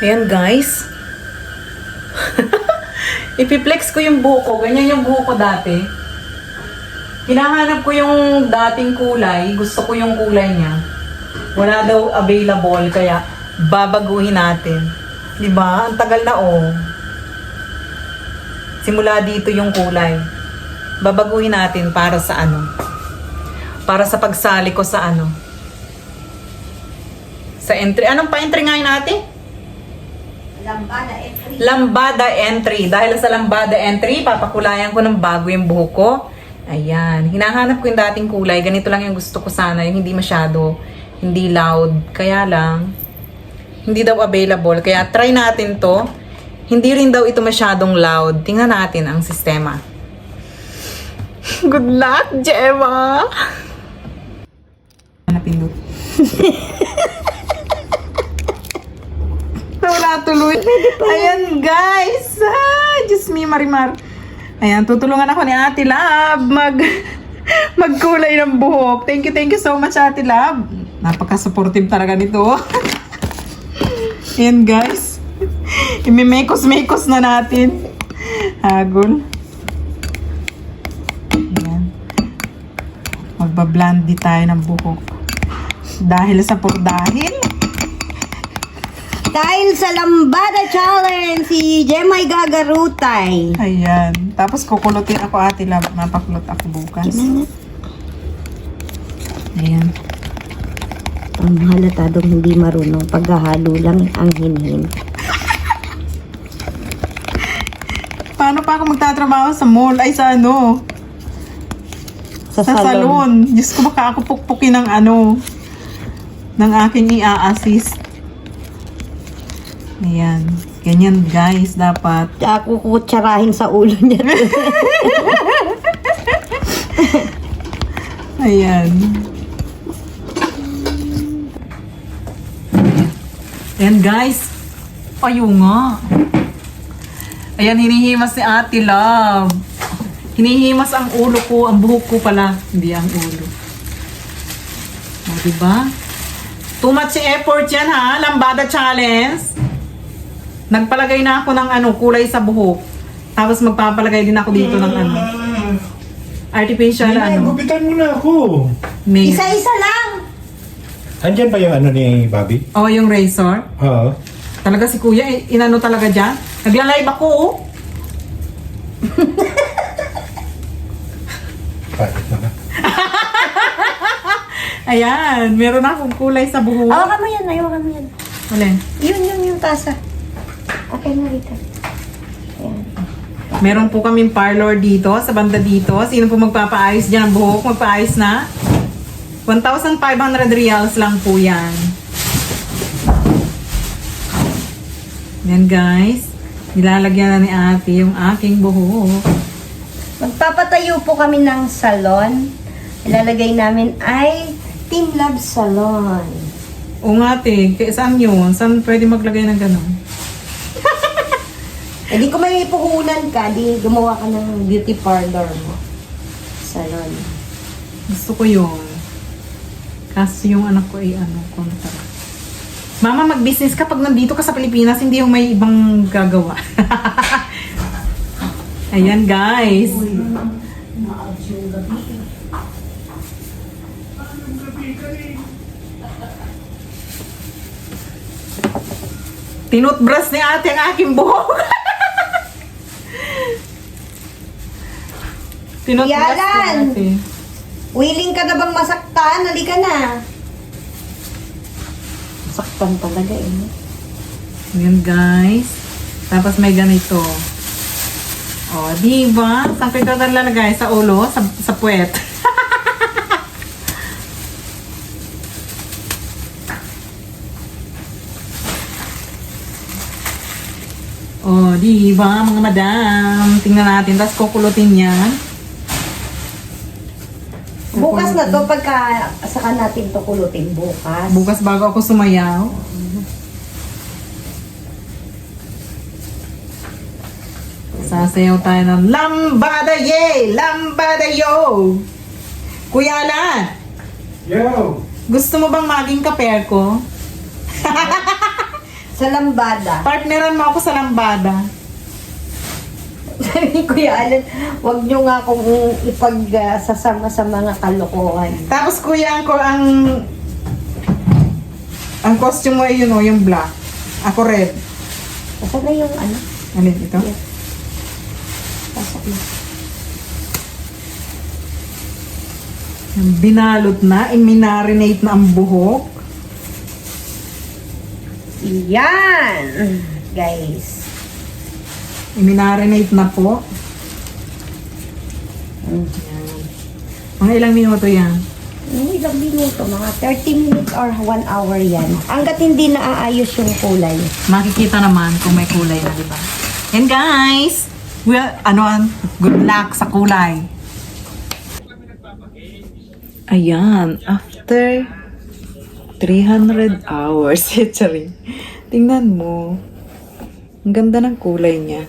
Ayan guys. Ipiplex ko yung buhok ko. Ganyan yung buhok ko dati. Hinahanap ko yung dating kulay. Gusto ko yung kulay niya. Wala daw available. Kaya babaguhin natin. Diba? Ang tagal na oh. Simula dito yung kulay. Babaguhin natin para sa ano. Para sa pagsali ko sa ano. Sa entry. Anong pa-entry ngayon natin? Lambada entry. Lambada entry. Dahil sa lambada entry, papakulayan ko ng bago yung buhok ko. Ayan. Hinahanap ko yung dating kulay. Ganito lang yung gusto ko sana. Yung hindi masyado, hindi loud. Kaya lang, hindi daw available. Kaya try natin to. Hindi rin daw ito masyadong loud. Tingnan natin ang sistema. Good luck, Gemma! Napindot. Wala tuloy. Ayan guys. Diyos me, Marimar. Ayan, tutulungan ako ni Ate Lab magkulay ng buhok. Thank you so much, Ate Lab. Napaka-supportive talaga nito. Ayan guys. Imimekos-mekos na natin. Hagol. Ayan. Magbablandi tayo ng buhok. Dahil Dahil sa Lambada Challenge, si Gemma ay gagarutay. ayan. Tapos kukulutin ako, Ate Lab. Mapakulot ako bukas. Ayan. Ang halatadong hindi marunong paghahalo lang ang hinhin. Paano pa ako magtatrabaho sa mall? Ay, sa ano? Sa Sa salon. Diyos ko, baka ako pukpukin ng ano, ng aking i-assist. Ayan. Ganyan, guys. Dapat. Ako kukutsarahin sa ulo niya. Ayan. Ayan, guys. Ayun nga. Ayan, hinihimas ni Ate Love. Hinihimas ang ulo ko, ang buhok ko pala. Hindi ang ulo. O, diba? Too much effort yan, ha? Lambada challenge. Nagpalagay na ako ng ano, kulay sa buhok. Tapos magpapalagay din ako dito ng ano. Artificial ano. Gupitan mo na ako. Nail. Isa-isa lang. Andyan ba yung ano ni Bobby? Oh, yung razor. Oo. Talaga si Kuya, inano talaga dyan. Nagla-live ako, oh. Bakit naman? Ayan, meron akong kulay sa buhok. Hawakan mo yan, hawakan mo yan. Alin? Yun yung tasa. Okay na rito. Ayan. Meron po kaming parlor dito, sa banda dito. Sino po magpapaayos dyan ang buhok? Magpaayos na? 1,500 reals lang po yan. Yan guys. Nilalagyan na ni Ate yung aking buhok. Magpapatayo po kami ng salon. Ilalagay namin ay Team Love Salon. O nga Ate, saan yun? Saan pwede maglagay ng gano'n? Eh di kung may puhunan ka, di gumawa ka ng beauty parlor mo. Salon. Gusto ko yun. Kasi yung anak ko ay ano, kontra. Mama, mag-business ka pag nandito ka sa Pilipinas, hindi yung may ibang gagawa. Ayan, guys. Tinutbrush ni Ate ang aking buhok. Tinutbrush ni Yalan! Ate. Willing ka na bang masaktan? Halika na. Saktan talaga eh. Ayan, guys. Tapos may ganito. O, diba? Saan ko ito lalagay? Sa ulo? Sa puwet? O, diba mga madam? Tingnan natin. Tapos kukulutin yan. Bukas na to, pagka saka natin to kulutin bukas. Bukas bago ako sumayaw. Sasayaw tayo ng Lambada Yay! Lambada Yo! Kuya Alan, Yo! gusto mo bang maging kaper ko? Sa lambada. Partneran mo ako sa lambada. Sabi ni Kuya Alan, huwag nyo nga akong ipagsasama sa mga kalokohan. Tapos kuya, ang costume mo ay yun o, yung black. Ako red. Saan na yung ano? Alin ito? Yes. Pasok na. Binalot na, iminarinate na ang buhok. Yan! Guys. Iminarinate na po. Yan. Mga ilang minuto yan? Ilang minuto, mga 30 minutes or 1 hour yan. Hanggat hindi naaayos yung kulay. Makikita naman kung may kulay na, di ba? And guys, good luck sa kulay. Ayan, after 300 hours, charing. Tingnan mo. Ang ganda ng kulay niya.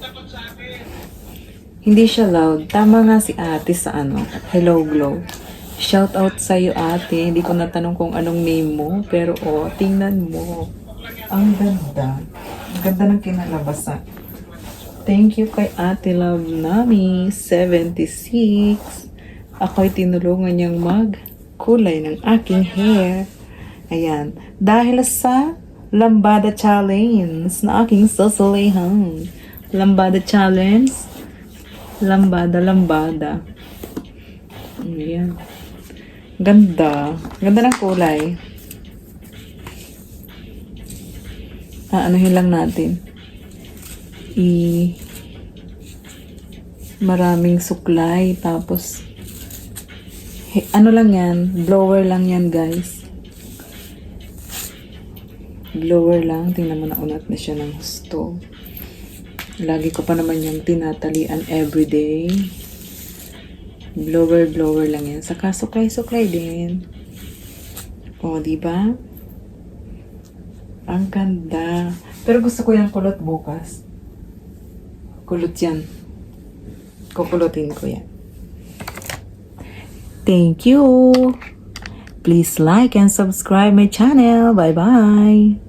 Hindi siya loud. Tama nga si ate sa Hello Glow. Shout out sa'yo ate. Hindi ko natanong kung anong name mo. Pero tingnan mo. Ang ganda. Ang ganda ng kinalabasan. Thank you kay Ate Love Nami 76. Ako'y tinulungan niyang kulay ng aking hair. Ayan. Dahil sa Lambada Challenge na aking sasalihan. Lambada Challenge. Lambada. Ayan. Ganda. Ganda ng kulay. Anuhin lang natin. Maraming suklay. Tapos, ano lang yan? Blower lang yan, guys. Blower lang. Tingnan mo, naunat na siya ng gusto. Lagi ko pa naman yung tinatalian everyday. Blower lang yan. Saka suklay din. O, diba? Ang ganda. Pero gusto ko yung kulot bukas. Kulot yan. Kukulutin ko yan. Thank you. Please like and subscribe my channel. Bye-bye.